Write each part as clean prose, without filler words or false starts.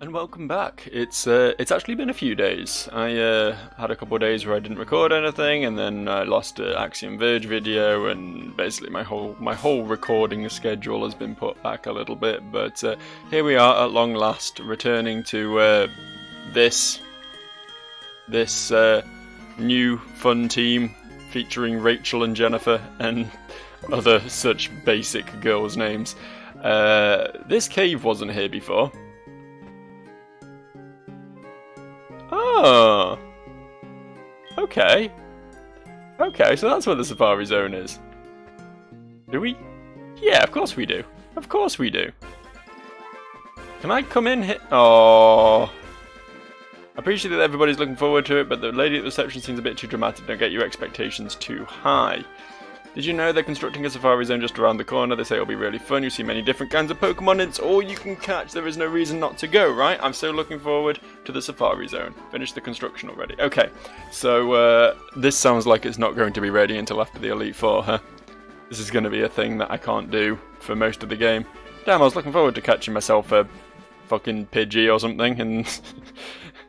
And welcome back. It's actually been a few days. I had a couple of days where I didn't record anything, and then I lost an Axiom Verge video, and basically my whole recording schedule has been put back a little bit. But here we are at long last, returning to this new fun team featuring Rachel and Jennifer and other such basic girls' names. This cave wasn't here before. Oh, okay. Okay, so that's where the Safari Zone is. Do we? Yeah, of course we do. Of course we do. Can I come in here? Oh. I appreciate that everybody's looking forward to it, but the lady at the reception seems a bit too dramatic. Don't get your expectations too high. Did you know they're constructing a Safari Zone just around the corner? They say it'll be really fun. You see many different kinds of Pokemon. It's all you can catch. There is no reason not to go, right? I'm so looking forward to the Safari Zone. Finished the construction already. Okay, so this sounds like it's not going to be ready until after the Elite Four, huh? This is going to be a thing that I can't do for most of the game. Damn, I was looking forward to catching myself a fucking Pidgey or something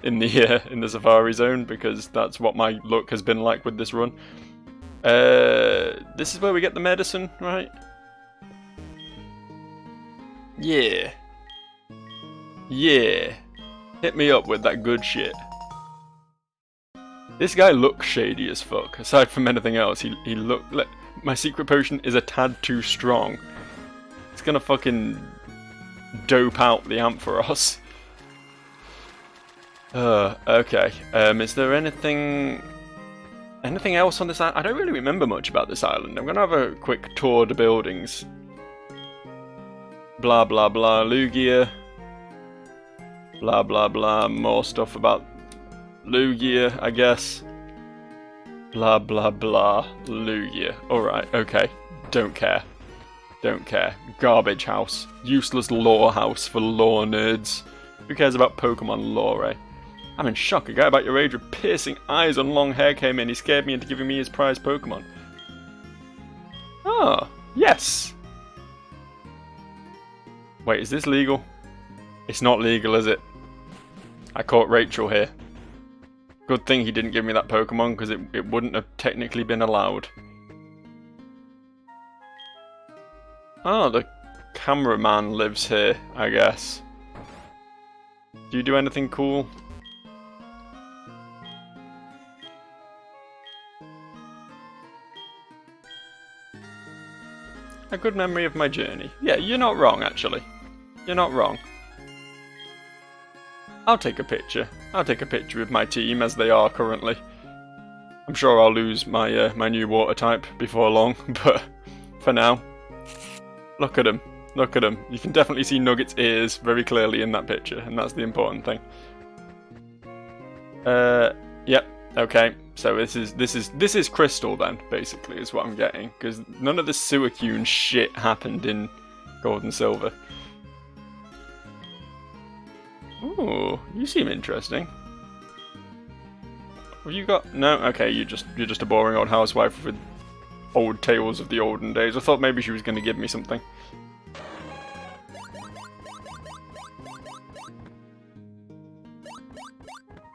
in the Safari Zone, because that's what my luck has been like with this run. This is where we get the medicine, right? Yeah. Yeah. Hit me up with that good shit. This guy looks shady as fuck. Aside from anything else, he look. My secret potion is a tad too strong. It's gonna fucking dope out the Ampharos. Okay. Is there anything else on this island? I don't really remember much about this island. I'm gonna have a quick tour of the buildings. Blah blah blah, Lugia. Blah blah blah, more stuff about Lugia, I guess. Blah blah blah, Lugia. Alright, okay. Don't care. Don't care. Garbage house. Useless lore house for lore nerds. Who cares about Pokemon lore, eh? I'm in shock. A guy about your age with piercing eyes and long hair came in. He scared me into giving me his prized Pokemon. Oh, yes. Wait, is this legal? It's not legal, is it? I caught Rachel here. Good thing he didn't give me that Pokemon, because it wouldn't have technically been allowed. Oh, the cameraman lives here, I guess. Do you do anything cool? A good memory of my journey. Yeah, you're not wrong, actually. You're not wrong. I'll take a picture. I'll take a picture of my team as they are currently. I'm sure I'll lose my my new water type before long, but for now, look at him. Look at him. You can definitely see Nugget's ears very clearly in that picture, and that's the important thing. Yep. Okay, so this is Crystal then, basically, is what I'm getting, because none of the Suicune shit happened in Gold and Silver. Ooh, you seem interesting. Have you got no? Okay, you're just a boring old housewife with old tales of the olden days. I thought maybe she was going to give me something.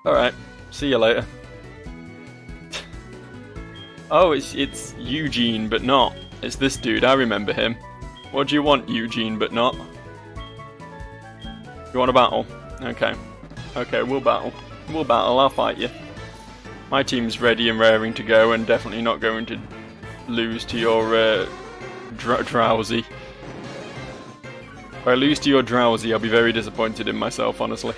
All right, see you later. Oh, it's Eugene, but not. It's this dude, I remember him. What do you want, Eugene, but not? You want a battle? Okay. Okay, we'll battle. We'll battle, I'll fight you. My team's ready and raring to go, and definitely not going to lose to your, Drowsy. If I lose to your Drowsy, I'll be very disappointed in myself, honestly.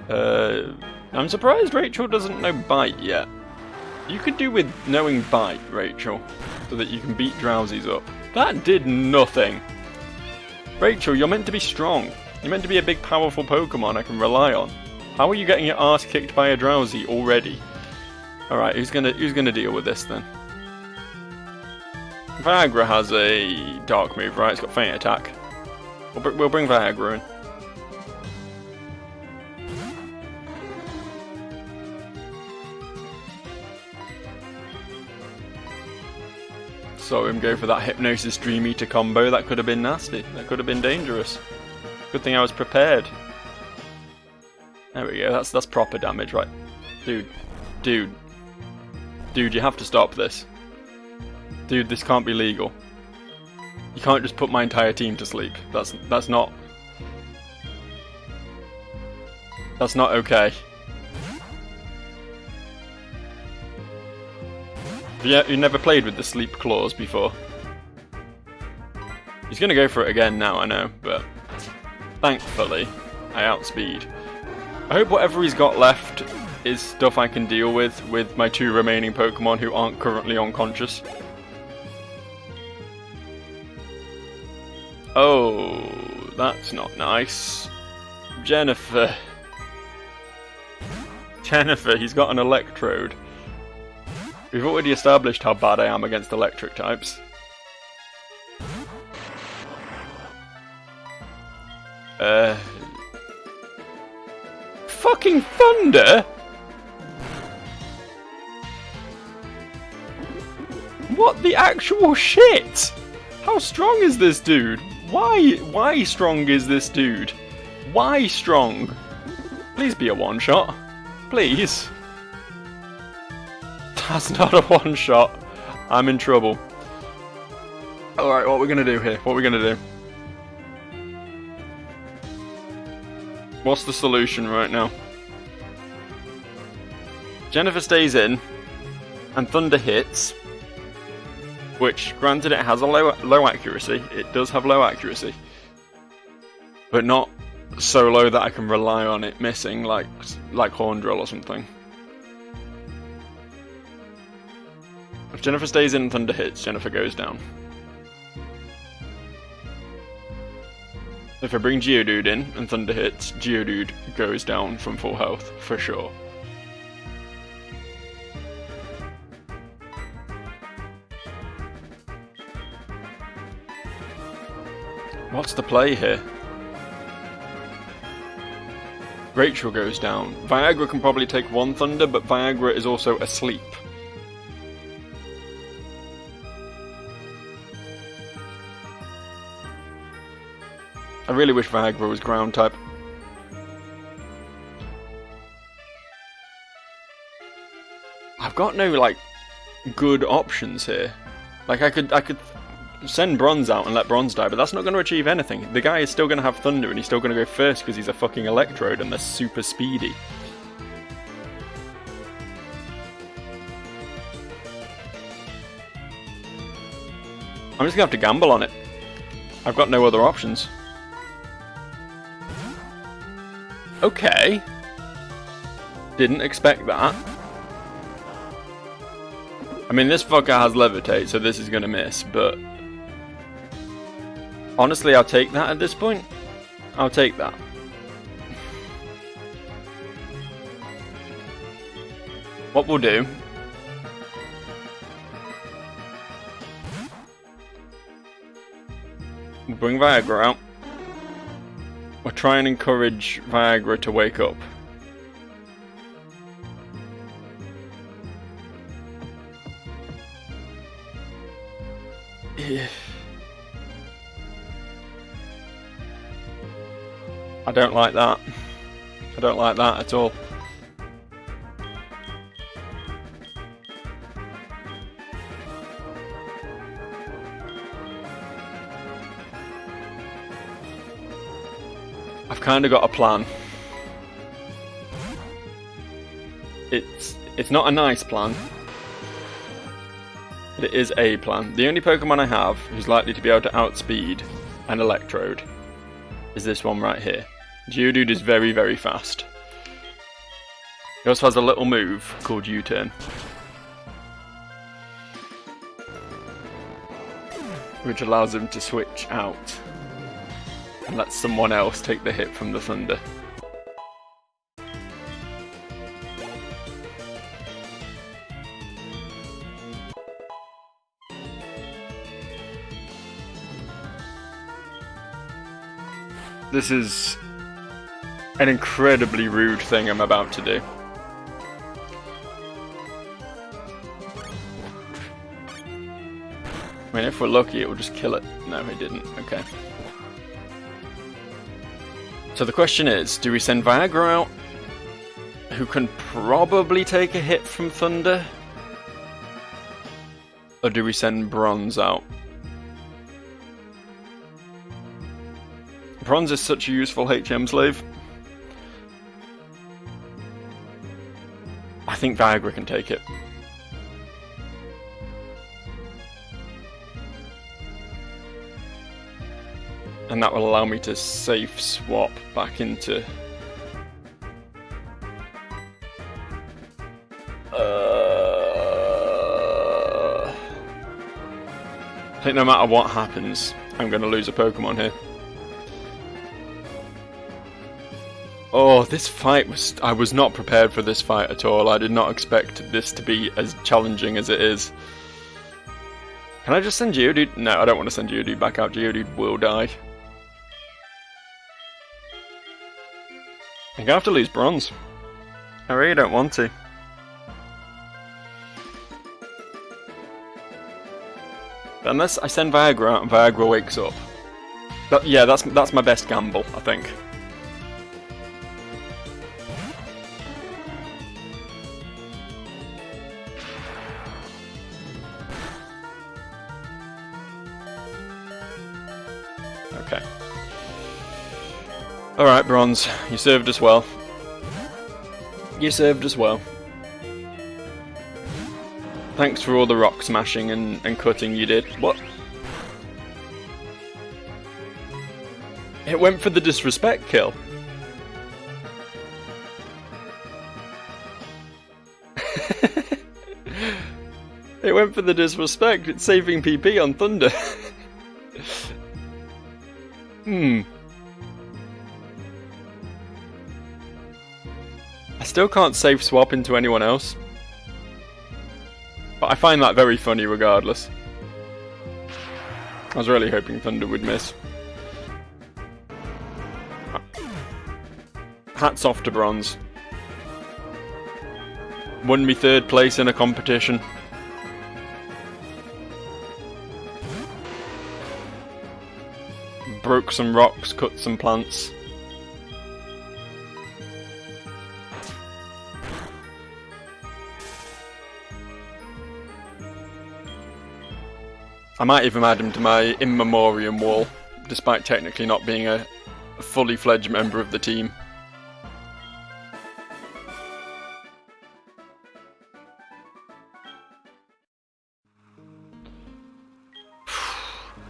I'm surprised Rachel doesn't know Bite yet. You could do with knowing Bite, Rachel, so that you can beat Drowsies up. That did nothing! Rachel, you're meant to be strong. You're meant to be a big, powerful Pokemon I can rely on. How are you getting your ass kicked by a Drowsy already? Alright, who's gonna deal with this then? Viagra has a dark move, right? It's got Faint Attack. We'll bring Viagra in. Saw him go for that Hypnosis Dream Eater combo. That could have been nasty. That could have been dangerous. Good thing I was prepared. There we go, that's proper damage, right? Dude, you have to stop this. Dude, this can't be legal. You can't just put my entire team to sleep. That's not okay. Yeah, you never played with the sleep clause before. He's gonna go for it again now, I know, but thankfully, I outspeed. I hope whatever he's got left is stuff I can deal with my 2 remaining Pokemon who aren't currently unconscious. Oh, that's not nice. Jennifer, he's got an Electrode. We've already established how bad I am against electric types. Fucking thunder? What the actual shit? How strong is this dude? Why strong is this dude? Why strong? Please be a one-shot. Please. That's not a one-shot. I'm in trouble. Alright, what are we gonna do here? What are we gonna do? What's the solution right now? Jennifer stays in, and Thunder hits, which, granted, it has a low accuracy. It does have low accuracy, but not so low that I can rely on it missing, like Horn Drill or something. If Jennifer stays in and Thunder hits, Jennifer goes down. If I bring Geodude in and Thunder hits, Geodude goes down from full health, for sure. What's the play here? Rachel goes down. Viagra can probably take 1 Thunder, but Viagra is also asleep. I really wish Viagra was ground type. I've got no, like, good options here. Like, I could send Bronze out and let Bronze die, but that's not going to achieve anything. The guy is still going to have Thunder, and he's still going to go first because he's a fucking Electrode and they're super speedy. I'm just going to have to gamble on it. I've got no other options. Okay. Didn't expect that. I mean, this fucker has Levitate, so this is gonna miss, but... honestly, I'll take that at this point. I'll take that. What we'll do... we'll bring Viagra out. We'll try and encourage Viagra to wake up. I don't like that. I don't like that at all. I've kind of got a plan. It's not a nice plan, but it is a plan. The only Pokemon I have who's likely to be able to outspeed an Electrode is this one right here. Geodude is very, very fast. He also has a little move called U-turn, which allows him to switch out and let someone else take the hit from the Thunder. This is an incredibly rude thing I'm about to do. I mean, if we're lucky, it will just kill it. No, it didn't. Okay. So the question is, do we send Viagra out who can probably take a hit from Thunder? Or do we send Bronze out? Bronze is such a useful HM slave. I think Viagra can take it. And that will allow me to safe swap back into... I think no matter what happens, I'm going to lose a Pokemon here. Oh, this fight was... I was not prepared for this fight at all. I did not expect this to be as challenging as it is. Can I just send Geodude? No, I don't want to send Geodude back out. Geodude will die. I'm going to have to lose Bronze. I really don't want to. But unless I send Viagra out and Viagra wakes up. Yeah, that's my best gamble, I think. Okay. Alright, Bronze, you served us well. You served us well. Thanks for all the rock smashing and cutting you did. What? It went for the disrespect kill. It went for the disrespect. It's saving PP on Thunder. I still can't safe swap into anyone else. But I find that very funny regardless. I was really hoping Thunder would miss. Hats off to Bronze. Won me 3rd place in a competition. Broke some rocks, cut some plants. I might even add him to my in memoriam wall, despite technically not being a fully fledged member of the team.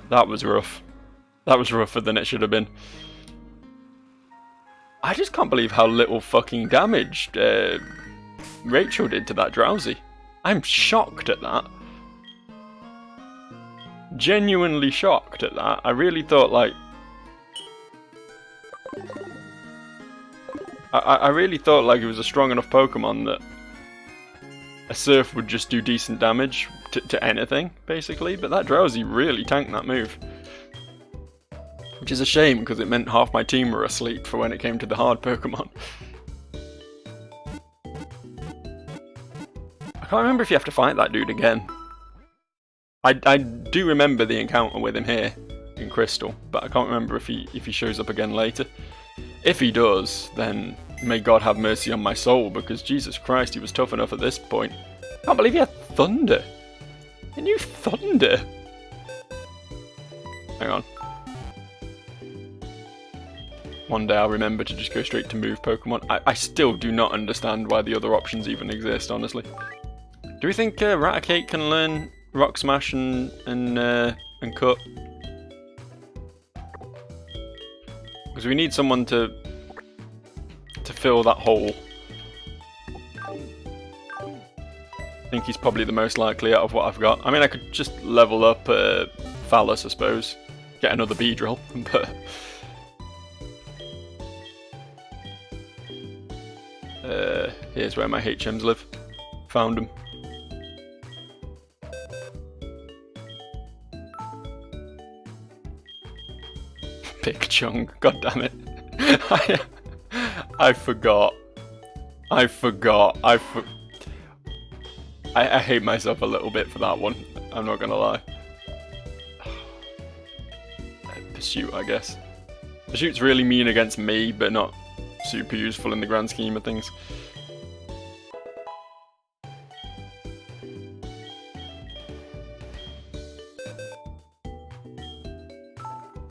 That was rough. That was rougher than it should have been. I just can't believe how little fucking damage Rachel did to that Drowsy. I'm shocked at that. Genuinely shocked at that. I really thought, like... I really thought, like, it was a strong enough Pokemon that a Surf would just do decent damage to anything, basically. But that Drowsy really tanked that move. Which is a shame, because it meant half my team were asleep for when it came to the hard Pokemon. I can't remember if you have to fight that dude again. I do remember the encounter with him here in Crystal, but I can't remember if he shows up again later. If he does, then may God have mercy on my soul, because Jesus Christ, he was tough enough at this point. I can't believe he had Thunder. He knew Thunder. Hang on. One day I'll remember to just go straight to move Pokemon. I still do not understand why the other options even exist, honestly. Do we think Raticate can learn Rock Smash and Cut? Because we need someone to fill that hole. I think he's probably the most likely out of what I've got. I mean, I could just level up Phallus, I suppose. Get another Beedrill, but... here's where my HMs live. Found them. Big Chung, god damn it. I forgot. I hate myself a little bit for that one. I'm not gonna lie. Pursuit, I guess. Pursuit's really mean against me, but not super useful in the grand scheme of things.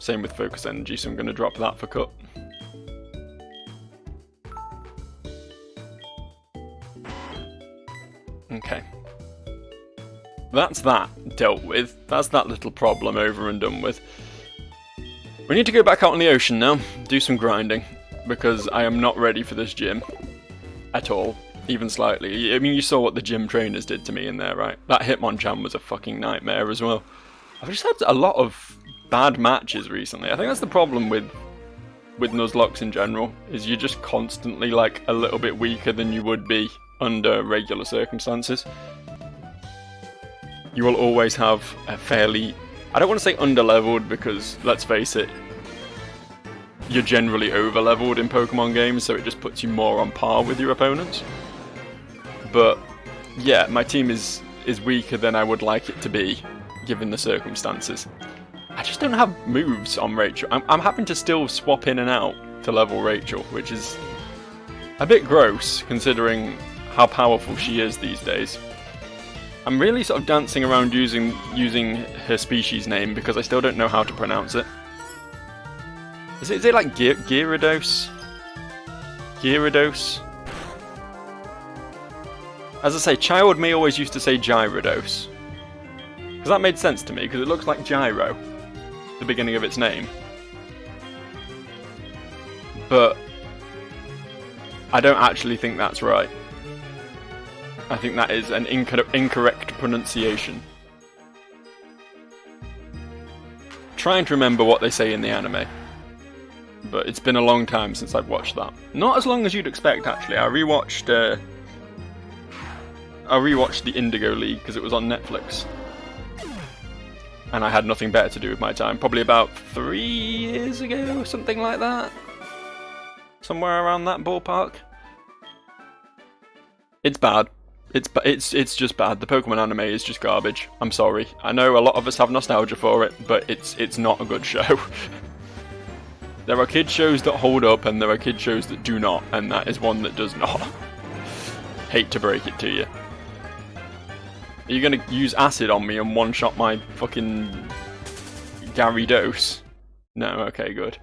Same with Focus Energy, so I'm going to drop that for Cut. Okay. That's that dealt with. That's that little problem over and done with. We need to go back out on the ocean now, do some grinding, because I am not ready for this gym at all, even slightly. I mean, you saw what the gym trainers did to me in there, right? That Hitmonchan was a fucking nightmare as well. I've just had a lot of bad matches recently. I think that's the problem with Nuzlockes in general, is you're just constantly like a little bit weaker than you would be under regular circumstances. You will always have a fairly, I don't want to say under-leveled, because let's face it, you're generally over-leveled in Pokemon games, so it just puts you more on par with your opponents. But yeah, my team is weaker than I would like it to be, given the circumstances. I just don't have moves on Rachel. I'm having to still swap in and out to level Rachel, which is a bit gross, considering how powerful she is these days. I'm really sort of dancing around using her species name because I still don't know how to pronounce it. Is it like Gyarados? Gyarados? As I say, child me always used to say Gyarados. Because that made sense to me, because it looks like gyro, the beginning of its name. But I don't actually think that's right. I think that is an incorrect pronunciation. Trying to remember what they say in the anime. But it's been a long time since I've watched that. Not as long as you'd expect, actually. I rewatched the Indigo League because it was on Netflix. And I had nothing better to do with my time. Probably about 3 years ago, something like that. Somewhere around that ballpark. It's bad. It's just bad. The Pokemon anime is just garbage. I'm sorry. I know a lot of us have nostalgia for it, but it's not a good show. There are kid shows that hold up, and there are kid shows that do not, and that is one that does not. Hate to break it to you. Are you gonna use acid on me and one-shot my fucking Gyarados? No, okay, good.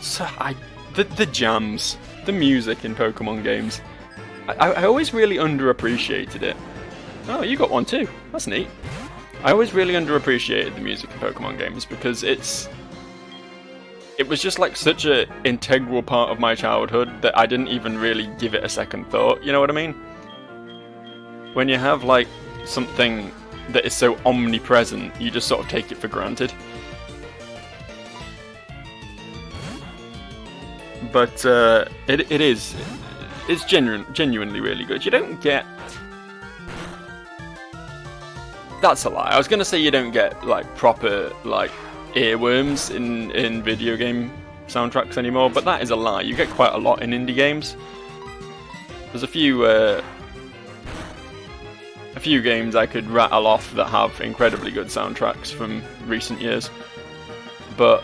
So the jams, the music in Pokemon games, I always really underappreciated it. Oh, you got one too. That's neat. I always really underappreciated the music in Pokemon games because it was just like such an integral part of my childhood that I didn't even really give it a second thought, you know what I mean? When you have like something that is so omnipresent, you just sort of take it for granted. But it's genuinely really good. You don't get... That's a lie. I was going to say you don't get like proper like earworms in video game soundtracks anymore, but that is a lie. You get quite a lot in indie games. There's a few games I could rattle off that have incredibly good soundtracks from recent years. But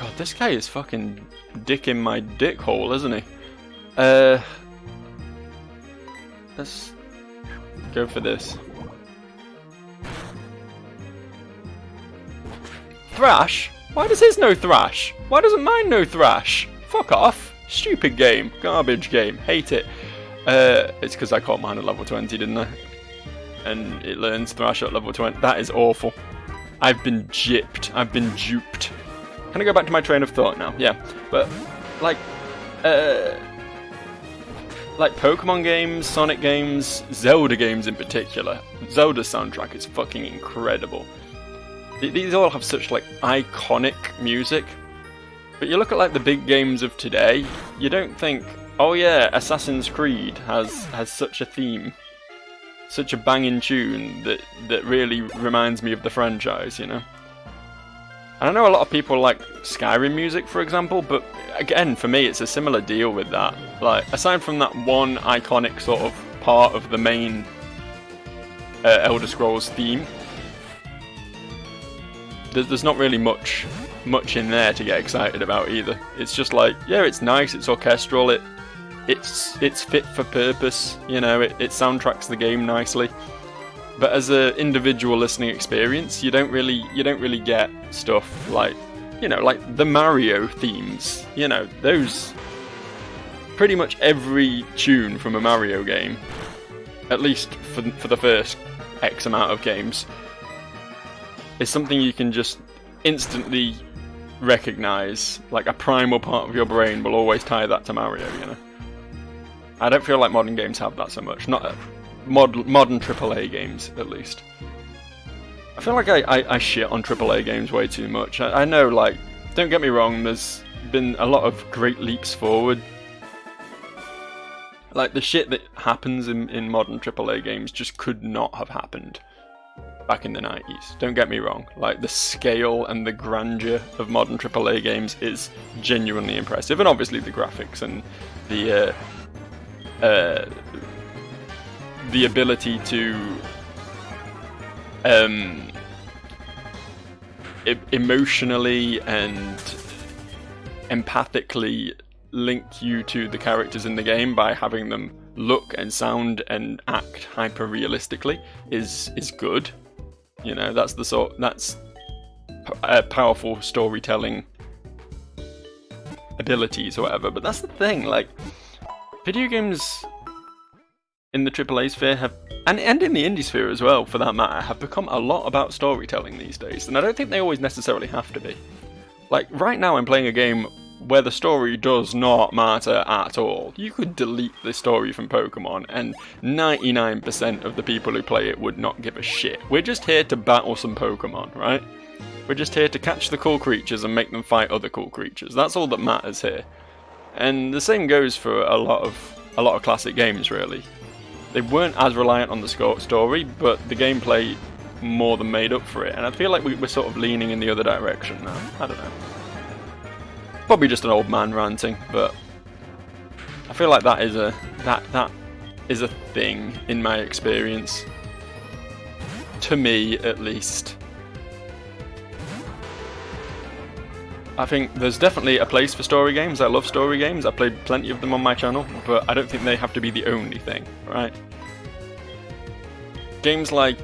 God, this guy is fucking dicking my dick hole, isn't he? Let's go for this. Thrash? Why does his know Thrash? Why doesn't mine know Thrash? Fuck off. Stupid game. Garbage game. Hate it. It's because I caught mine at level 20, didn't I? And it learns Thrash at level 20. That is awful. I've been gypped. I've been duped. Can I go back to my train of thought now? Yeah. But, like Pokemon games, Sonic games, Zelda games in particular. Zelda's soundtrack is fucking incredible. These all have such like iconic music, but you look at like the big games of today, you don't think, oh yeah, Assassin's Creed has such a theme, such a banging tune that really reminds me of the franchise, you know. And I know a lot of people like Skyrim music, for example, but again, for me, it's a similar deal with that. Like, aside from that one iconic sort of part of the main Elder Scrolls theme, there's not really much in there to get excited about either. It's just like, yeah, it's nice, it's orchestral, it's fit for purpose, you know, it soundtracks the game nicely. But as an individual listening experience, you don't really get stuff like, you know, like the Mario themes. You know, those, pretty much every tune from a Mario game, at least for the first X amount of games, is something you can just instantly recognize. Like a primal part of your brain will always tie that to Mario, you know. I don't feel like modern games have that so much. Not modern AAA games, at least. I feel like I shit on AAA games way too much. I know, like, don't get me wrong, there's been a lot of great leaps forward. Like, the shit that happens in modern AAA games just could not have happened back in the 90s. Don't get me wrong. Like, the scale and the grandeur of modern AAA games is genuinely impressive. And obviously the graphics and the ability to emotionally and empathically link you to the characters in the game by having them look and sound and act hyper realistically is good. You know, that's powerful storytelling abilities or whatever. But that's the thing, like, video games in the AAA sphere have, and in the indie sphere as well, for that matter, have become a lot about storytelling these days, and I don't think they always necessarily have to be. Like, right now I'm playing a game where the story does not matter at all. You could delete the story from Pokémon, and 99% of the people who play it would not give a shit. We're just here to battle some Pokémon, right? We're just here to catch the cool creatures and make them fight other cool creatures. That's all that matters here. And the same goes for a lot of classic games, really. They weren't as reliant on the story, but the gameplay more than made up for it. And I feel like we're sort of leaning in the other direction now. I don't know. Probably just an old man ranting, but I feel like that is a thing in my experience. To me, at least. I think there's definitely a place for story games. I love story games. I played plenty of them on my channel, but I don't think they have to be the only thing, right? Games like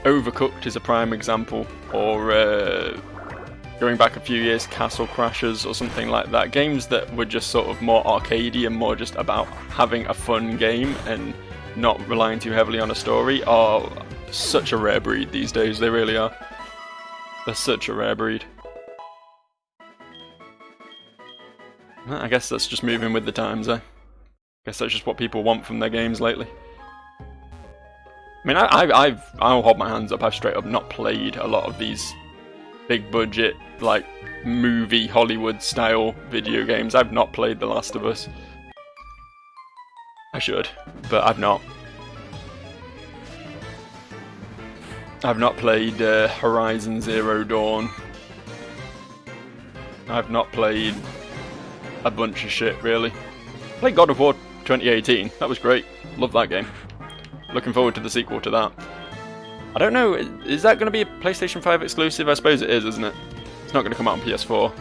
Overcooked is a prime example, or going back a few years, Castle Crashers or something like that. Games that were just sort of more arcadey and more just about having a fun game and not relying too heavily on a story are such a rare breed these days. They really are. They're such a rare breed. I guess that's just moving with the times, eh? I guess that's just what people want from their games lately. I mean, I'll hold my hands up. I've straight up not played a lot of these big budget, like, movie Hollywood style video games. I've not played The Last of Us. I should, but I've not. I've not played Horizon Zero Dawn. I've not played a bunch of shit, really. Played God of War 2018. That was great. Love that game. Looking forward to the sequel to that. I don't know, is that going to be a PlayStation 5 exclusive? I suppose it is, isn't it? It's not going to come out on PS4.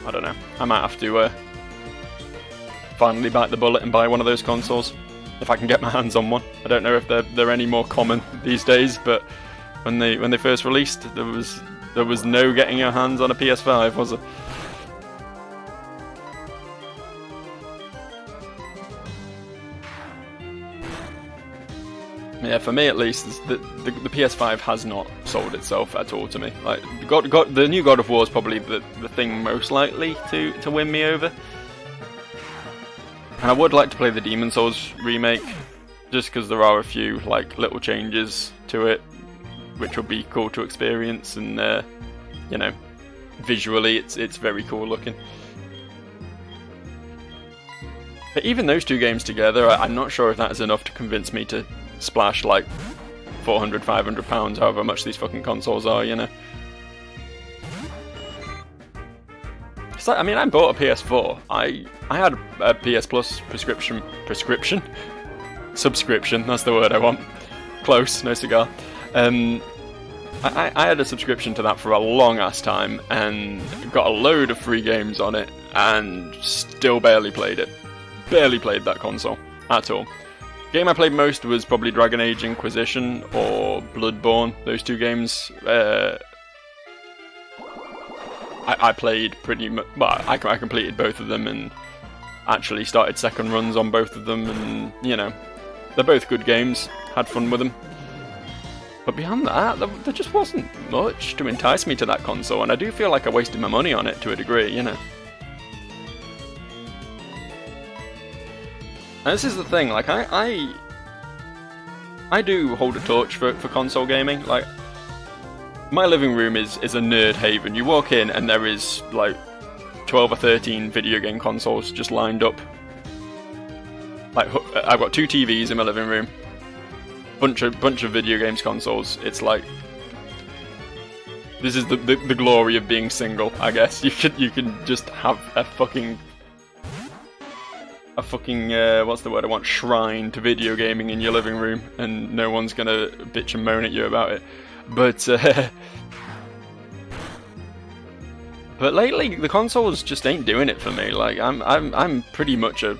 I don't know. I might have to finally bite the bullet and buy one of those consoles. If I can get my hands on one. I don't know if they're any more common these days, but when they first released, there was no getting your hands on a PS5, was there? Yeah, for me at least, the PS5 has not sold itself at all to me. Like, the new God of War is probably the thing most likely to win me over. And I would like to play the Demon's Souls remake, just because there are a few like little changes to it, which would be cool to experience, and you know, visually it's very cool looking. But even those two games together, I'm not sure if that is enough to convince me to splash like £400, £500, however much these fucking consoles are, you know. It's like, I mean, I bought a PS4. I had a PS Plus subscription. That's the word I want. Close, no cigar. I had a subscription to that for a long ass time and got a load of free games on it, and still barely played it. barely played that console at all. Game I played most was probably Dragon Age Inquisition or Bloodborne. Those two games I played pretty much. Well, I completed both of them and actually started second runs on both of them, and you know, they're both good games. Had fun with them. But beyond that, there just wasn't much to entice me to that console, and I do feel like I wasted my money on it to a degree, you know. And this is the thing, like, I do hold a torch for console gaming. Like, my living room is a nerd haven. You walk in and there is, like, 12 or 13 video game consoles just lined up. Like, I've got 2 TVs in my living room. Bunch of video games consoles. It's like, this is the glory of being single, I guess. You can just have a fucking what's the word I want, shrine to video gaming in your living room, and no one's gonna bitch and moan at you about it. But but lately the consoles just ain't doing it for me. Like, I'm pretty much a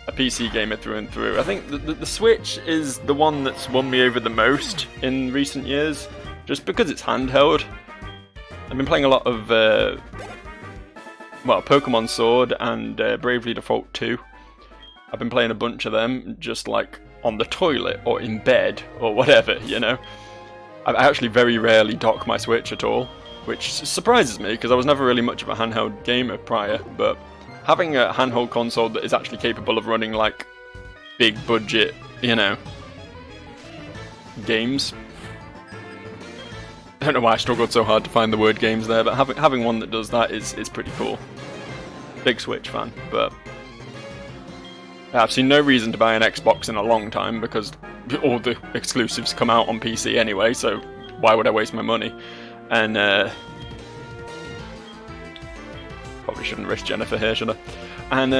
PC gamer through and through. I think the Switch is the one that's won me over the most in recent years, just because it's handheld. I've been playing a lot of Pokémon Sword and Bravely Default 2. I've been playing a bunch of them just like on the toilet or in bed or whatever, you know. I actually very rarely dock my Switch at all, which surprises me because I was never really much of a handheld gamer prior, but having a handheld console that is actually capable of running like big budget, you know, games. I don't know why I struggled so hard to find the word games there, but having one that does that is pretty cool. Big Switch fan, but I've seen no reason to buy an Xbox in a long time because all the exclusives come out on PC anyway, so why would I waste my money? And probably shouldn't risk Jennifer here, should I? And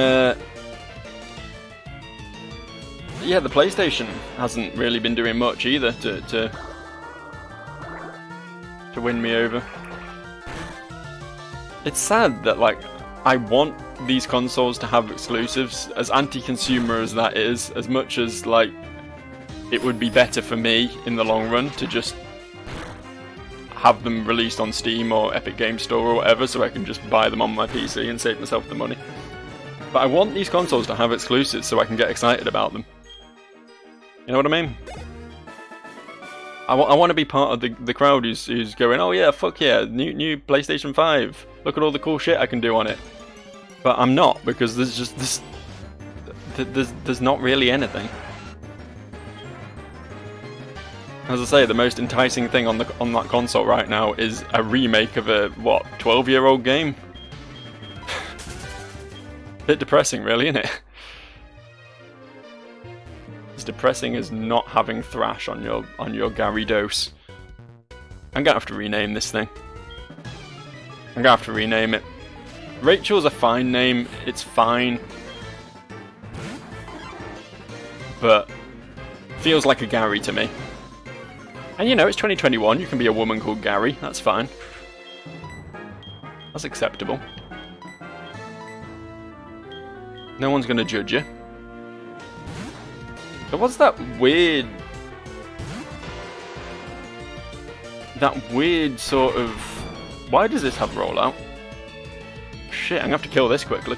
yeah, the PlayStation hasn't really been doing much either to win me over. It's sad that, like, I want these consoles to have exclusives, as anti-consumer as that is, as much as, like, it would be better for me in the long run to just have them released on Steam or Epic Games Store or whatever, so I can just buy them on my PC and save myself the money. But I want these consoles to have exclusives so I can get excited about them. You know what I mean? I want to be part of the crowd who's going, oh yeah, fuck yeah, new PlayStation 5. Look at all the cool shit I can do on it. But I'm not, because there's just this. There's not really anything. As I say, the most enticing thing on that console right now is a remake of a 12-year-old game. Bit depressing, really, isn't it? As depressing as not having Thrash on your Gyarados. I'm gonna have to rename this thing. I'm gonna have to rename it. Rachel's a fine name, it's fine. But feels like a Gary to me. And you know, it's 2021, you can be a woman called Gary, that's fine. That's acceptable. No one's gonna judge you. But what's that weird sort of... Why does this have rollout? Shit, I'm gonna have to kill this quickly.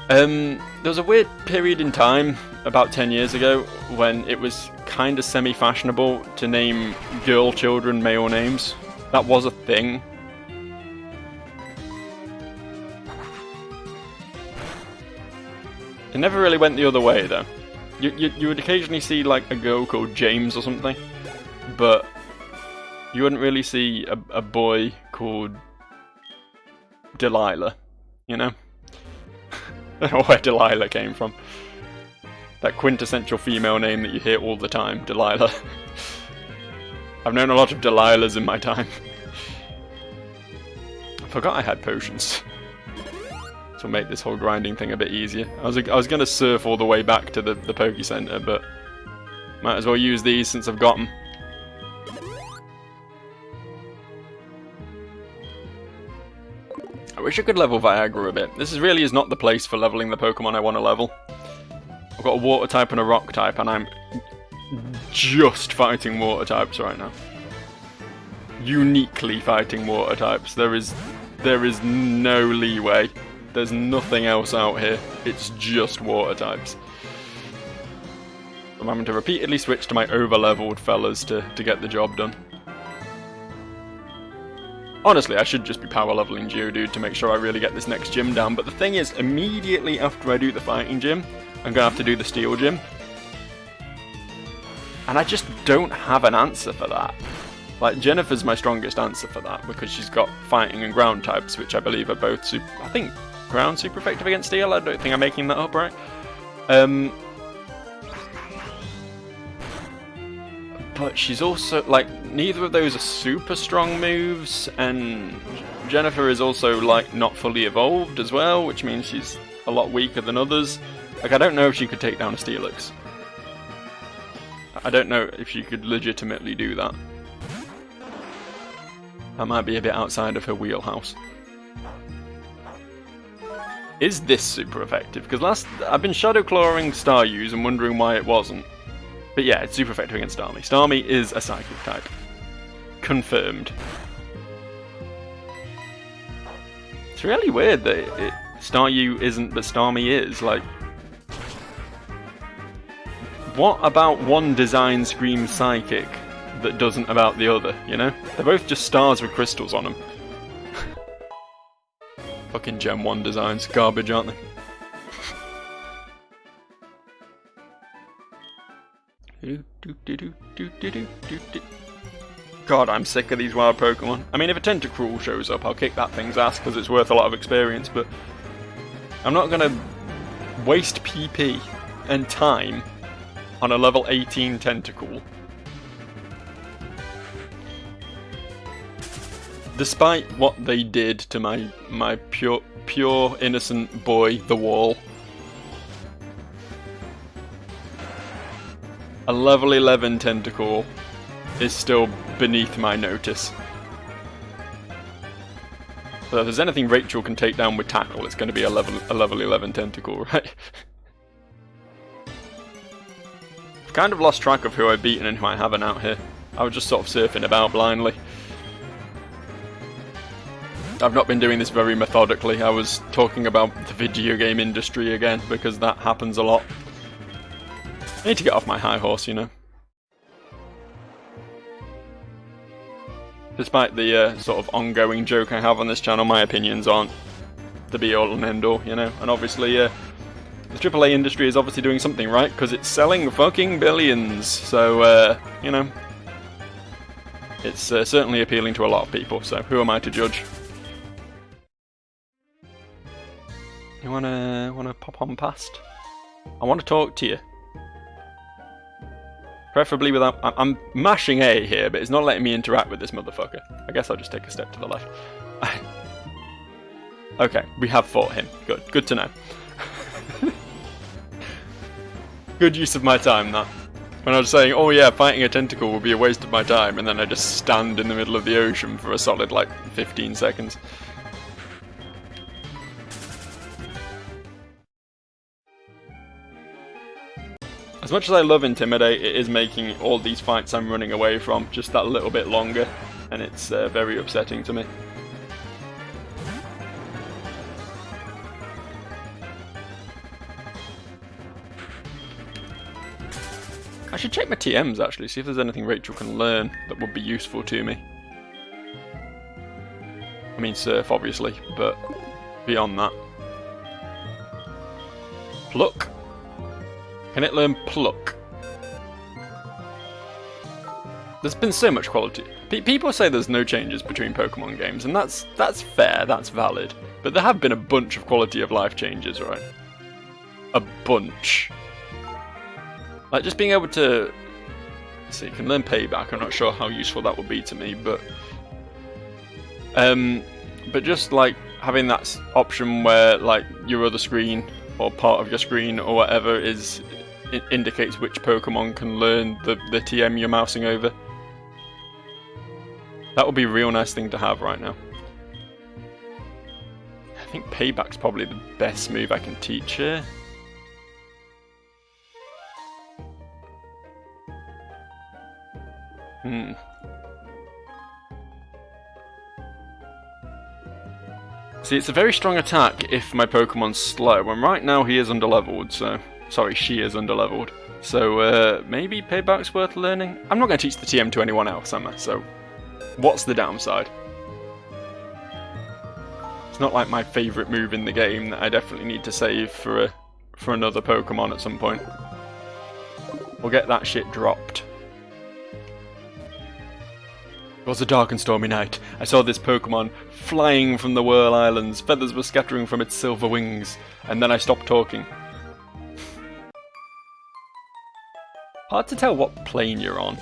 There was a weird period in time, about 10 years ago, when it was kind of semi-fashionable to name girl children male names. That was a thing. It never really went the other way, though. You would occasionally see, like, a girl called James or something, but you wouldn't really see a boy called Delilah, you know? I don't know where Delilah came from. That quintessential female name that you hear all the time, Delilah. I've known a lot of Delilahs in my time. I forgot I had potions. This will make this whole grinding thing a bit easier. I was going to surf all the way back to the Poke Center, but might as well use these since I've got them. wish I could level Viagra a bit. This really is not the place for leveling the Pokemon I want to level. I've got a Water type and a Rock type, and I'm just fighting Water types right now. Uniquely fighting Water types. There is no leeway. There's nothing else out here. It's just Water types. I'm having to repeatedly switch to my over-leveled fellas to get the job done. Honestly, I should just be power leveling Geodude to make sure I really get this next gym down, but the thing is, immediately after I do the fighting gym, I'm going to have to do the steel gym. And I just don't have an answer for that. Like, Jennifer's my strongest answer for that, because she's got fighting and ground types, which I believe are both I think ground super effective against steel. I don't think I'm making that up right. But she's also, like, neither of those are super strong moves, and Jennifer is also, like, not fully evolved as well, which means she's a lot weaker than others. Like, I don't know if she could take down a Steelix. I don't know if she could legitimately do that. That might be a bit outside of her wheelhouse. Is this super effective? Because I've been Shadow Clawing Staryus and wondering why it wasn't. But yeah, it's super effective against Starmie. Starmie is a Psychic type. Confirmed. It's really weird that Staryu isn't, but Starmie is. Like, what about one design screams Psychic that doesn't about the other, you know? They're both just stars with crystals on them. Fucking Gen 1 designs. Garbage, aren't they? God, I'm sick of these wild Pokemon. I mean, if a Tentacruel shows up, I'll kick that thing's ass because it's worth a lot of experience, but I'm not going to waste PP and time on a level 18 Tentacool. Despite what they did to my pure innocent boy, the Wall. A level 11 Tentacool is still beneath my notice. So if there's anything Rachel can take down with Tackle, it's going to be a level 11 Tentacool, right? I've kind of lost track of who I've beaten and who I haven't out here. I was just sort of surfing about blindly. I've not been doing this very methodically. I was talking about the video game industry again, because that happens a lot. I need to get off my high horse, you know. Despite the sort of ongoing joke I have on this channel, my opinions aren't the be-all and end-all, you know. And obviously, the AAA industry is obviously doing something right, because it's selling fucking billions. So, you know, it's certainly appealing to a lot of people, so who am I to judge? You wanna pop on past? I want to talk to you. Preferably without... I'm mashing A here, but it's not letting me interact with this motherfucker. I guess I'll just take a step to the left. Okay, we have fought him. Good. Good to know. Good use of my time, that. When I was saying, oh yeah, fighting a Tentacool would be a waste of my time, and then I just stand in the middle of the ocean for a solid, like, 15 seconds. As much as I love Intimidate, it is making all these fights I'm running away from just that little bit longer, and it's very upsetting to me. I should check my TMs actually, see if there's anything Rachel can learn that would be useful to me. I mean Surf obviously, but beyond that. Pluck. Can it learn Pluck? There's been so much quality. People say there's no changes between Pokemon games, and that's fair, that's valid. But there have been a bunch of quality of life changes, right? A bunch. Like just being able to... Let's see, you can learn Payback. I'm not sure how useful that would be to me, but just like having that option where like your other screen or part of your screen or whatever is... It indicates which Pokemon can learn the TM you're mousing over. That would be a real nice thing to have right now. think Payback's probably the best move I can teach here. See, it's a very strong attack if my Pokemon's slow, and right now he is underleveled, so... Sorry, she is underleveled. So, maybe Payback's worth learning? I'm not going to teach the TM to anyone else, am I? So, what's the downside? It's not like my favourite move in the game that I definitely need to save for another Pokemon at some point. We'll get that shit dropped. It was a dark and stormy night. I saw this Pokemon flying from the Whirl Islands. Feathers were scattering from its silver wings. And then I stopped talking. Hard to tell what plane you're on.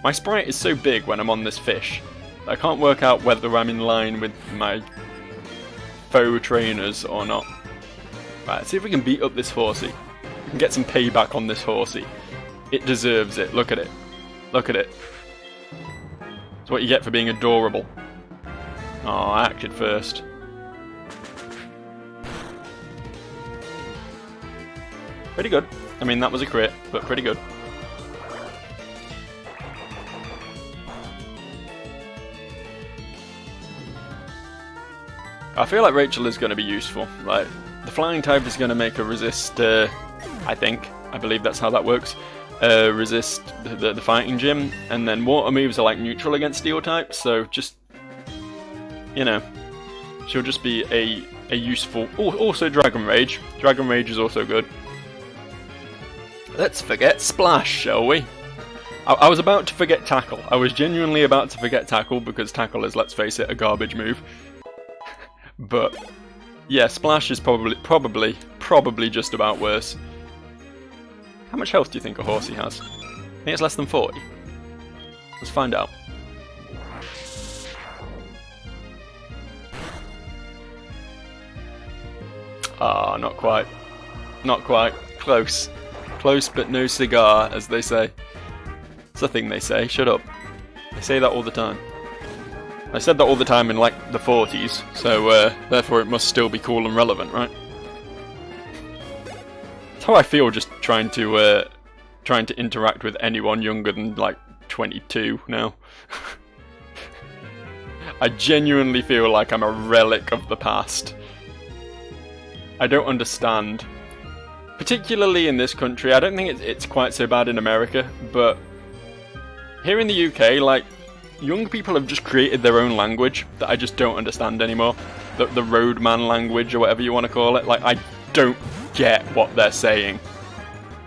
My sprite is so big when I'm on this fish. I can't work out whether I'm in line with my faux trainers or not. Right, let's see if we can beat up this horsey. We can get some payback on this horsey. It deserves it. Look at it. Look at it. It's what you get for being adorable. Oh, I acted first. Pretty good. I mean, that was a crit, but pretty good. I feel like Rachel is going to be useful. Like, the flying type is going to make her resist, I think. I believe that's how that works. Resist the fighting gym, and then water moves are like neutral against steel types, so just, you know, she'll just be a useful... also Dragon Rage. Dragon Rage is also good. Let's forget Splash, shall we? I was about to forget Tackle. I was genuinely about to forget Tackle, because Tackle is, let's face it, a garbage move. But, yeah, Splash is probably just about worse. How much health do you think a horsey has? I think it's less than 40. Let's find out. Ah, not quite. Not quite. Close. Close but no cigar, as they say. It's a thing they say. Shut up. They say that all the time. I said that all the time in, like, the 40s, so therefore it must still be cool and relevant, right? That's how I feel just trying to interact with anyone younger than, like, 22 now. I genuinely feel like I'm a relic of the past. I don't understand. Particularly in this country. I don't think it's quite so bad in America, but here in the UK, like, young people have just created their own language that I just don't understand anymore. The roadman language, or whatever you want to call it. Like, I don't get what they're saying.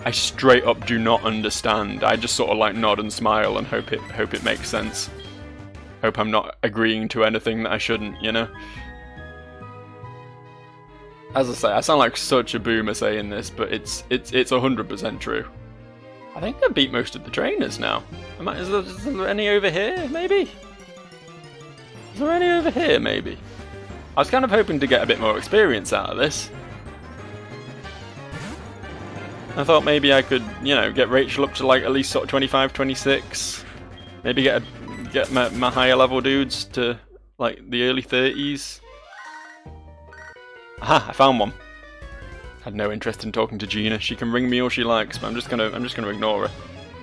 I straight up do not understand. I just sort of like nod and smile and hope it makes sense. Hope I'm not agreeing to anything that I shouldn't, you know? As I say, I sound like such a boomer saying this, but it's 100% true. I think I beat most of the trainers now. Is there any over here, maybe? Is there any over here, maybe? I was kind of hoping to get a bit more experience out of this. I thought maybe I could, you know, get Rachel up to like at least sort of 25, 26. Maybe get my higher level dudes to like the early 30s. Aha, I found one. Had no interest in talking to Gina. She can ring me all she likes, but I'm just gonna ignore her.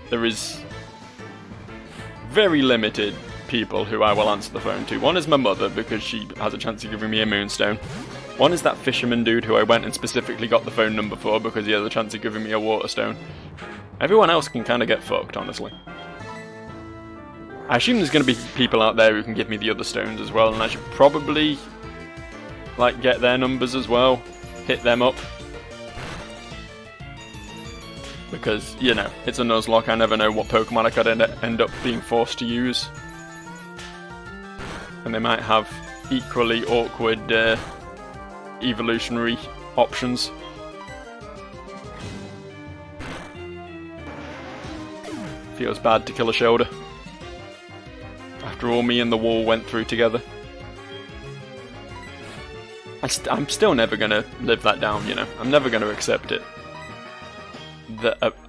There is very limited people who I will answer the phone to. One is my mother, because she has a chance of giving me a moonstone. One is that fisherman dude who I went and specifically got the phone number for because he has a chance of giving me a waterstone. Everyone else can kind of get fucked, honestly. I assume there's going to be people out there who can give me the other stones as well, and I should probably, like, get their numbers as well. Hit them up. Because, you know, it's a Nuzlocke, I never know what Pokemon I could end up being forced to use. And they might have equally awkward evolutionary options. Feels bad to kill a shoulder. After all me and the wall went through together. I'm still never going to live that down, you know. I'm never going to accept it.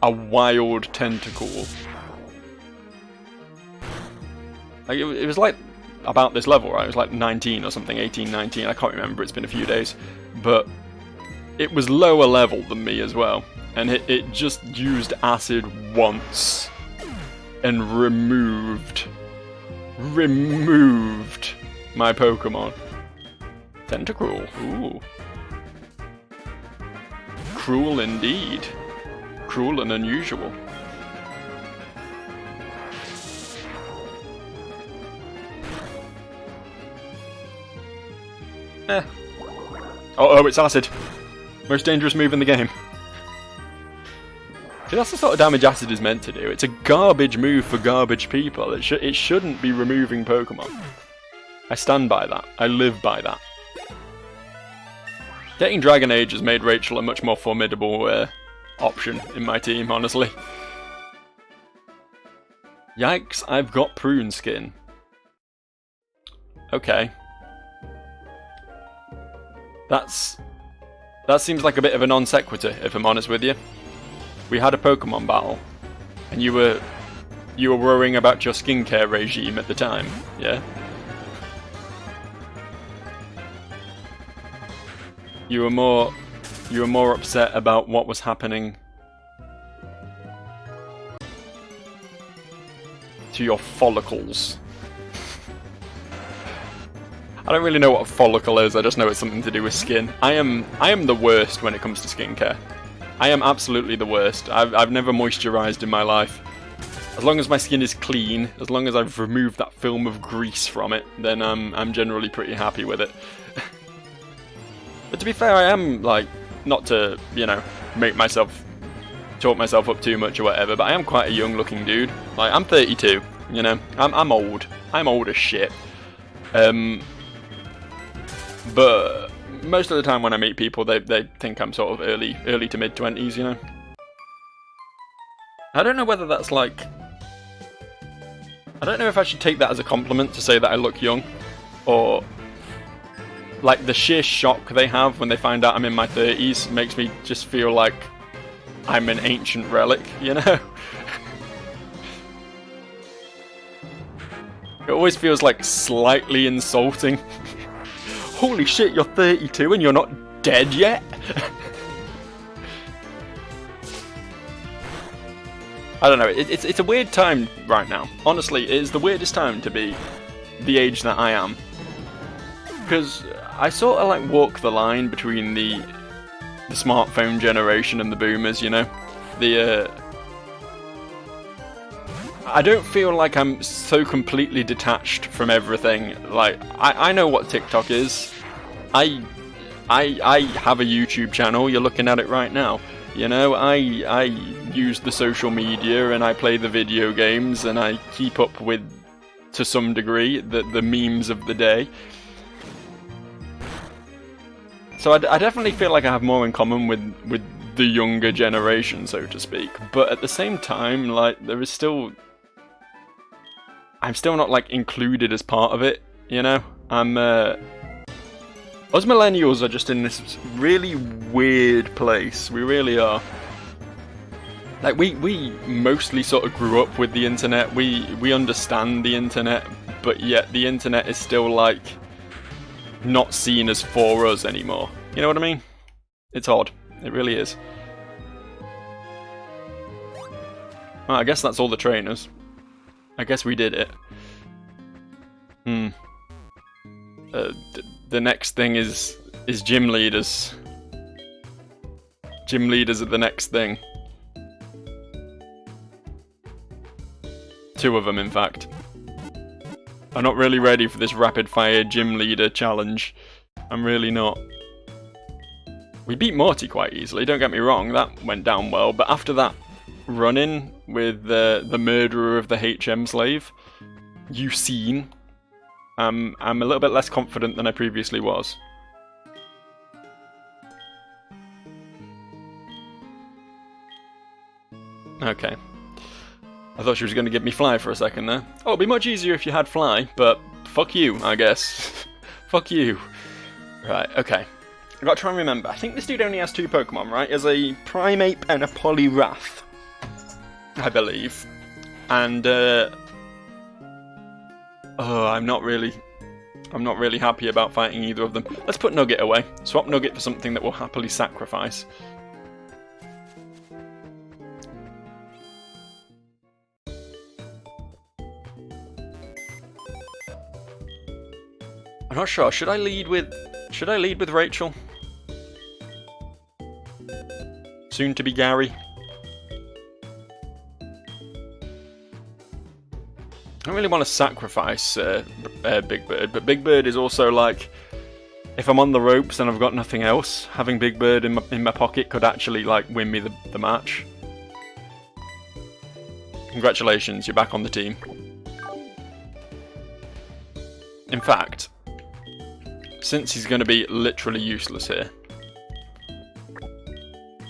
A wild tentacle. Like, it was like about this level, right? It was like 19 or something, 18, 19, I can't remember, it's been a few days. But it was lower level than me as well. And it just used acid once and removed my Pokemon. Tentacruel, ooh. Cruel indeed. Cruel and unusual. Oh, it's acid. Most dangerous move in the game. See, that's the sort of damage acid is meant to do. It's a garbage move for garbage people. It shouldn't be removing Pokemon. I stand by that. I live by that. Getting Dragon Age has made Rachel a much more formidable option in my team, honestly. Yikes, I've got prune skin. Okay. That seems like a bit of a non sequitur, if I'm honest with you. We had a Pokemon battle, and you were worrying about your skincare regime at the time, yeah? You were more upset about what was happening to your follicles. I don't really know what a follicle is, I just know it's something to do with skin. I am the worst when it comes to skincare. I am absolutely the worst. I've never moisturised in my life. As long as my skin is clean, as long as I've removed that film of grease from it, then I'm generally pretty happy with it. But to be fair, I am, like, not to, you know, talk myself up too much or whatever, but I am quite a young looking dude. Like, I'm 32, you know, I'm old. I'm old as shit. But most of the time when I meet people, they think I'm sort of early to mid-20s, you know? I don't know whether that's like... I don't know if I should take that as a compliment to say that I look young, or... like, the sheer shock they have when they find out I'm in my 30s makes me just feel like I'm an ancient relic, you know? It always feels like slightly insulting. Holy shit, you're 32 and you're not dead yet? I don't know, it's a weird time right now. Honestly, it is the weirdest time to be the age that I am. Because I sort of like walk the line between the smartphone generation and the boomers, you know? I don't feel like I'm so completely detached from everything. Like, I know what TikTok is. I have a YouTube channel, you're looking at it right now. You know, I use the social media and I play the video games and I keep up with, to some degree, the memes of the day. So I definitely feel like I have more in common with the younger generation, so to speak. But at the same time, like, there is still... I'm still not, like, included as part of it, you know? Us millennials are just in this really weird place. We really are. Like, we mostly sort of grew up with the internet. We understand the internet, but yet the internet is still, like, not seen as for us anymore. You know what I mean? It's odd. It really is. Well, I guess that's all the trainers. I guess we did it. The next thing is gym leaders. Gym leaders are the next thing. 2 of them, in fact. I'm not really ready for this rapid-fire gym leader challenge. I'm really not. We beat Morty quite easily, don't get me wrong, that went down well, but after that run-in with the murderer of the HM slave, Eugene, I'm a little bit less confident than I previously was. Okay. I thought she was going to give me Fly for a second there. Oh, it'd be much easier if you had Fly, but fuck you, I guess. Fuck you. Right, okay. I've got to try and remember. I think this dude only has 2 Pokemon, right? As a Primeape and a Poliwrath, I believe. And, I'm not really happy about fighting either of them. Let's put Nugget away. Swap Nugget for something that will happily sacrifice. I'm not sure. Should I lead with Rachel? Soon to be Gary. I don't really want to sacrifice Big Bird, but Big Bird is also like, if I'm on the ropes and I've got nothing else, having Big Bird in my pocket could actually like win me the match. Congratulations, you're back on the team. In fact, since he's going to be literally useless here,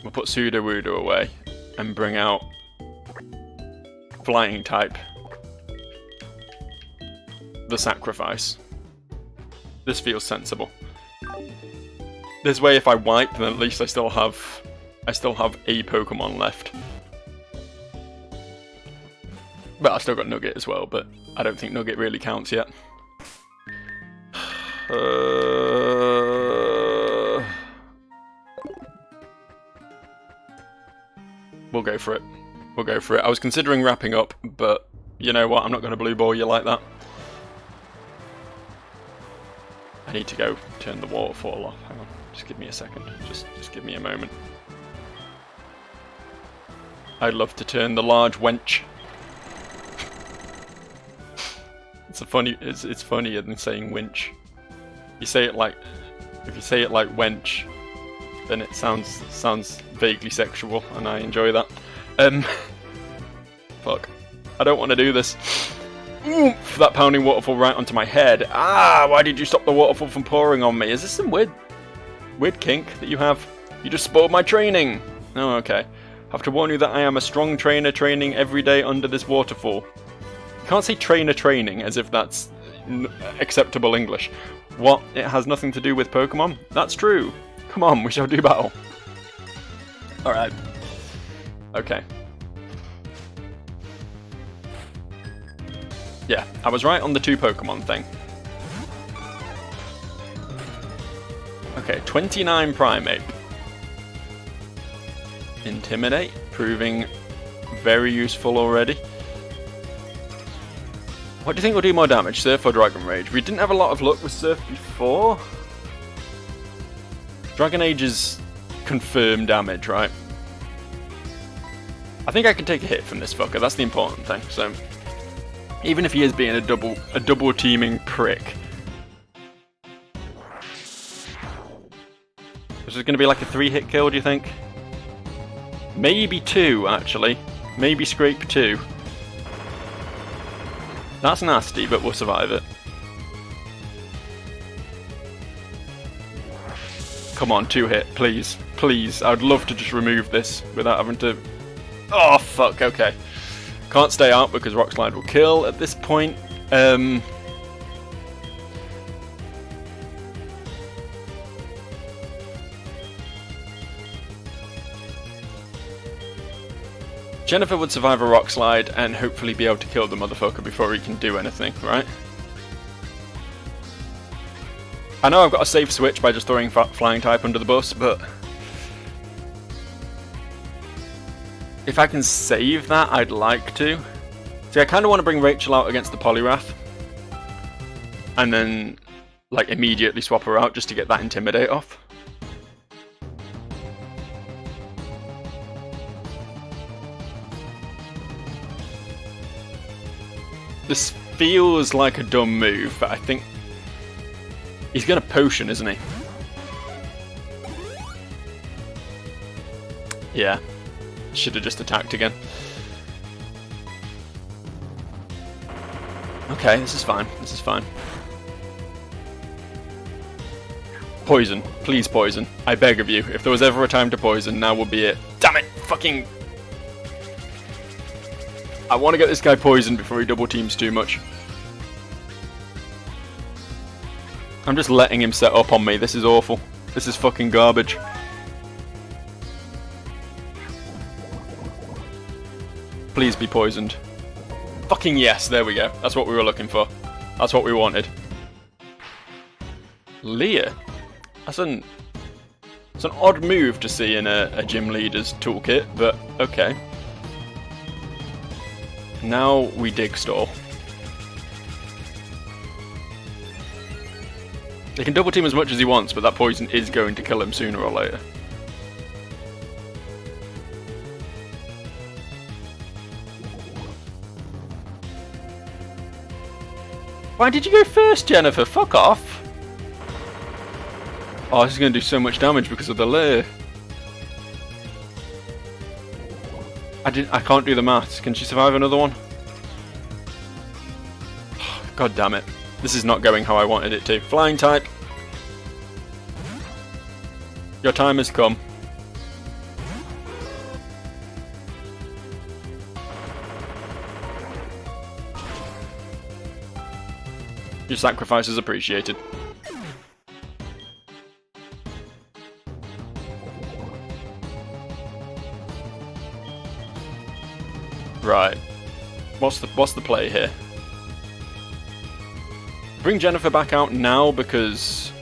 we'll put Sudowoodo away and bring out Flying type. The sacrifice. This feels sensible. This way, if I wipe, then at least I still have a Pokemon left. But I've still got Nugget as well, but I don't think Nugget really counts yet. We'll go for it. We'll go for it. I was considering wrapping up, but you know what? I'm not going to blue ball you like that. I need to go turn the waterfall off. Hang on, just give me a second. Just give me a moment. I'd love to turn the large wench. It's funnier than saying winch. You say it like, if you say it like wench, then it sounds vaguely sexual, and I enjoy that. Fuck, I don't want to do this. Oomph, that pounding waterfall right onto my head. Ah, why did you stop the waterfall from pouring on me? Is this some weird kink that you have? You just spoiled my training. Oh, okay. Have to warn you that I am a strong trainer training every day under this waterfall. You can't say trainer training as if that's acceptable English. What? It has nothing to do with Pokemon? That's true. Come on, we shall do battle. Alright. Okay. Yeah, I was right on the 2 Pokemon thing. Okay, 29 Primeape. Intimidate, proving very useful already. What do you think will do more damage, Surf or Dragon Rage? We didn't have a lot of luck with Surf before. Dragon Age is confirmed damage, right? I think I can take a hit from this fucker, that's the important thing, so... Even if he is being a double teaming prick. This is going to be like a 3-hit kill, do you think? Maybe 2, actually. Maybe scrape 2. That's nasty, but we'll survive it. Come on, 2-hit, please. Please, I'd love to just remove this without having to... Oh, fuck, okay. Can't stay out because Rock Slide will kill at this point. Jennifer would survive a Rock Slide and hopefully be able to kill the motherfucker before he can do anything, right? I know I've got a safe switch by just throwing Flying type under the bus, but... if I can save that, I'd like to. See, I kind of want to bring Rachel out against the Poliwrath. And then, like, immediately swap her out just to get that Intimidate off. This feels like a dumb move, but I think... he's going to Potion, isn't he? Yeah. Should have just attacked again. Okay, this is fine. This is fine. Poison. Please poison. I beg of you. If there was ever a time to poison, now would be it. Damn it! Fucking... I want to get this guy poisoned before he double teams too much. I'm just letting him set up on me. This is awful. This is fucking garbage. Please be poisoned. Fucking yes, there we go. That's what we were looking for. That's what we wanted. Leah? That's an odd move to see in a gym leader's toolkit, but okay. Now we dig stall. He can double team as much as he wants, but that poison is going to kill him sooner or later. Why did you go first, Jennifer? Fuck off! Oh, this is going to do so much damage because of the lair. I can't do the maths. Can she survive another one? God damn it. This is not going how I wanted it to. Flying type. Your time has come. Your sacrifice is appreciated. Right. What's the play here? Bring Jennifer back out now because...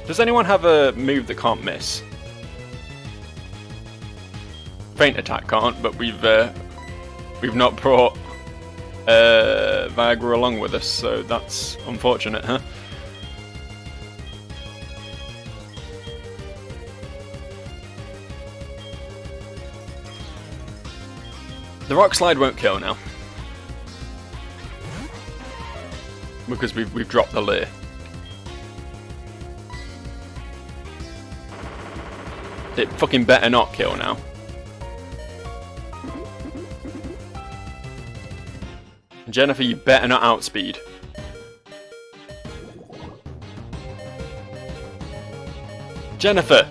Does anyone have a move that can't miss? Feint attack can't, but we've not brought Viagra along with us, so that's unfortunate, huh? The rock slide won't kill now. Because we've dropped the lair. It fucking better not kill now. Jennifer, you better not outspeed. Jennifer!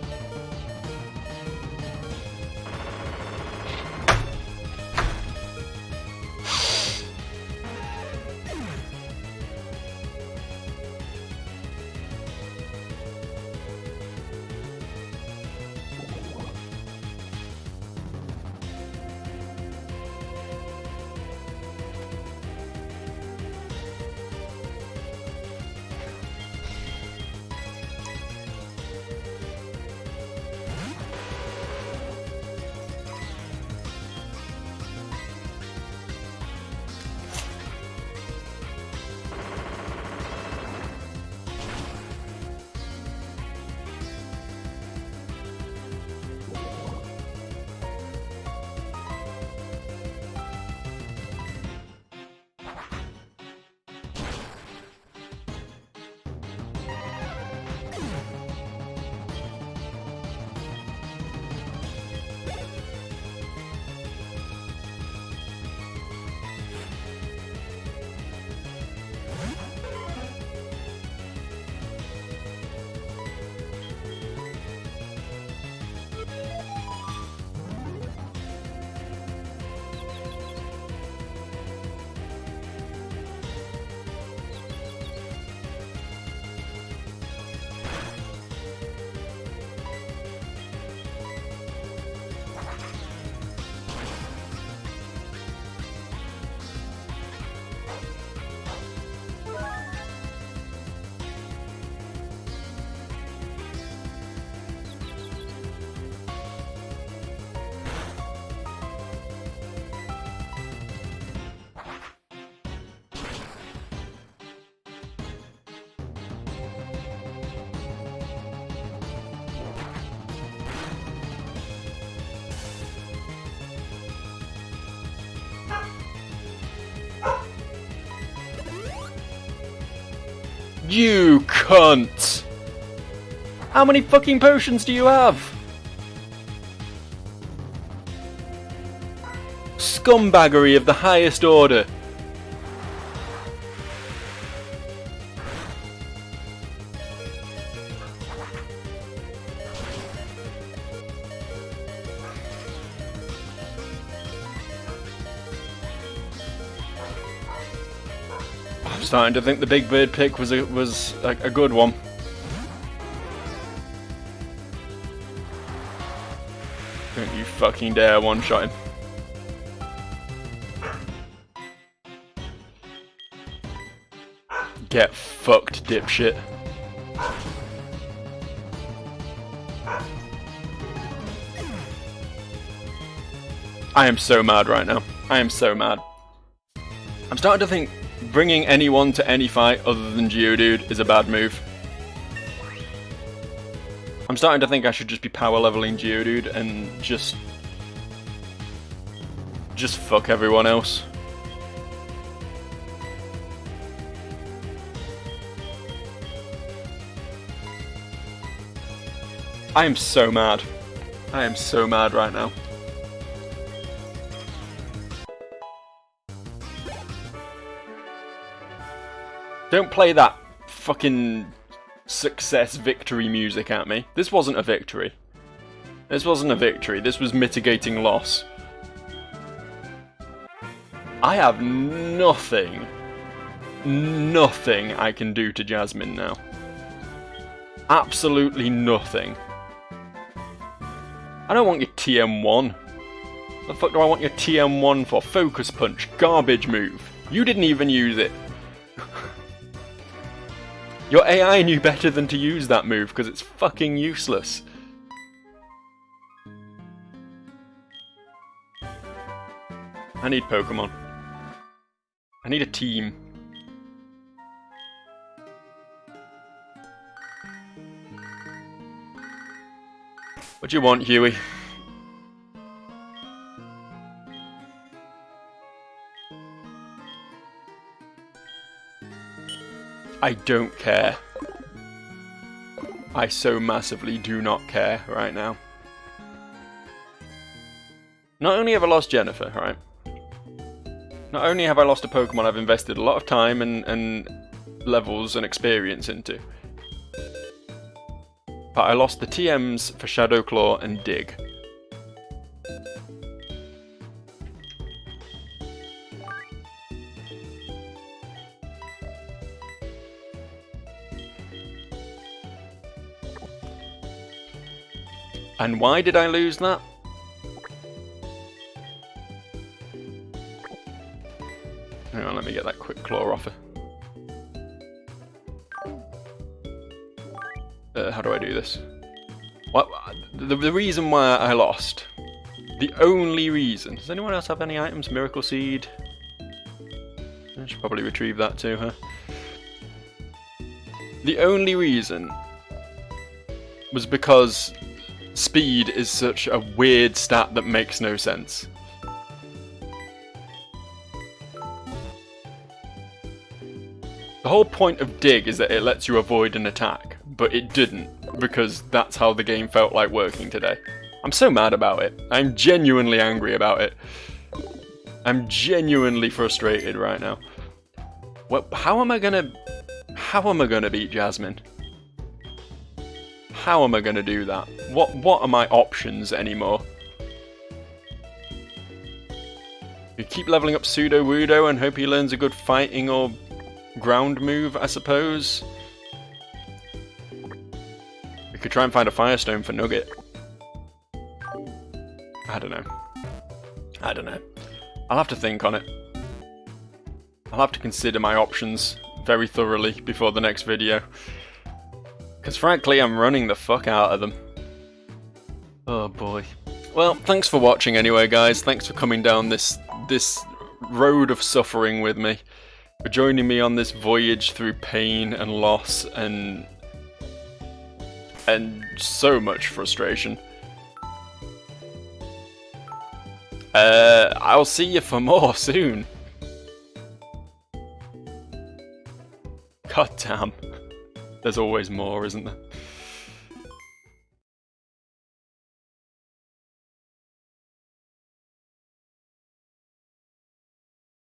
You cunt! How many fucking potions do you have? Scumbaggery of the highest order. I'm starting to think the Big Bird pick was a good one. Don't you fucking dare one-shot him. Get fucked, dipshit. I am so mad right now. I am so mad. I'm starting to think bringing anyone to any fight other than Geodude is a bad move. I'm starting to think I should just be power leveling Geodude and just fuck everyone else. I am so mad. I am so mad right now. Don't play that fucking success victory music at me. This wasn't a victory. This wasn't a victory. This was mitigating loss. I have nothing I can do to Jasmine now. Absolutely nothing. I don't want your TM1. What the fuck do I want your TM1 for? Focus Punch. Garbage move. You didn't even use it. Your AI knew better than to use that move because it's fucking useless. I need Pokemon. I need a team. What do you want, Huey? I don't care. I so massively do not care right now. Not only have I lost Jennifer, right? Not only have I lost a Pokemon I've invested a lot of time and levels and experience into, but I lost the TMs for Shadow Claw and Dig. And why did I lose that? Hang on, let me get that quick claw offer. How do I do this? What? The reason why I lost. The only reason. Does anyone else have any items? Miracle Seed? I should probably retrieve that too, huh? The only reason was because speed is such a weird stat that makes no sense. The whole point of Dig is that it lets you avoid an attack, but it didn't, because that's how the game felt like working today. I'm so mad about it. I'm genuinely angry about it. I'm genuinely frustrated right now. Well, how am I gonna beat Jasmine? How am I gonna do that? What are my options anymore? You keep leveling up Pseudo Wudo and hope he learns a good fighting or ground move, I suppose. We could try and find a Firestone for Nugget. I don't know. I don't know. I'll have to think on it. I'll have to consider my options very thoroughly before the next video. Because frankly, I'm running the fuck out of them. Oh boy. Well, thanks for watching anyway, guys. Thanks for coming down this road of suffering with me. For joining me on this voyage through pain and loss and so much frustration. I'll see you for more soon. God damn. There's always more, isn't there?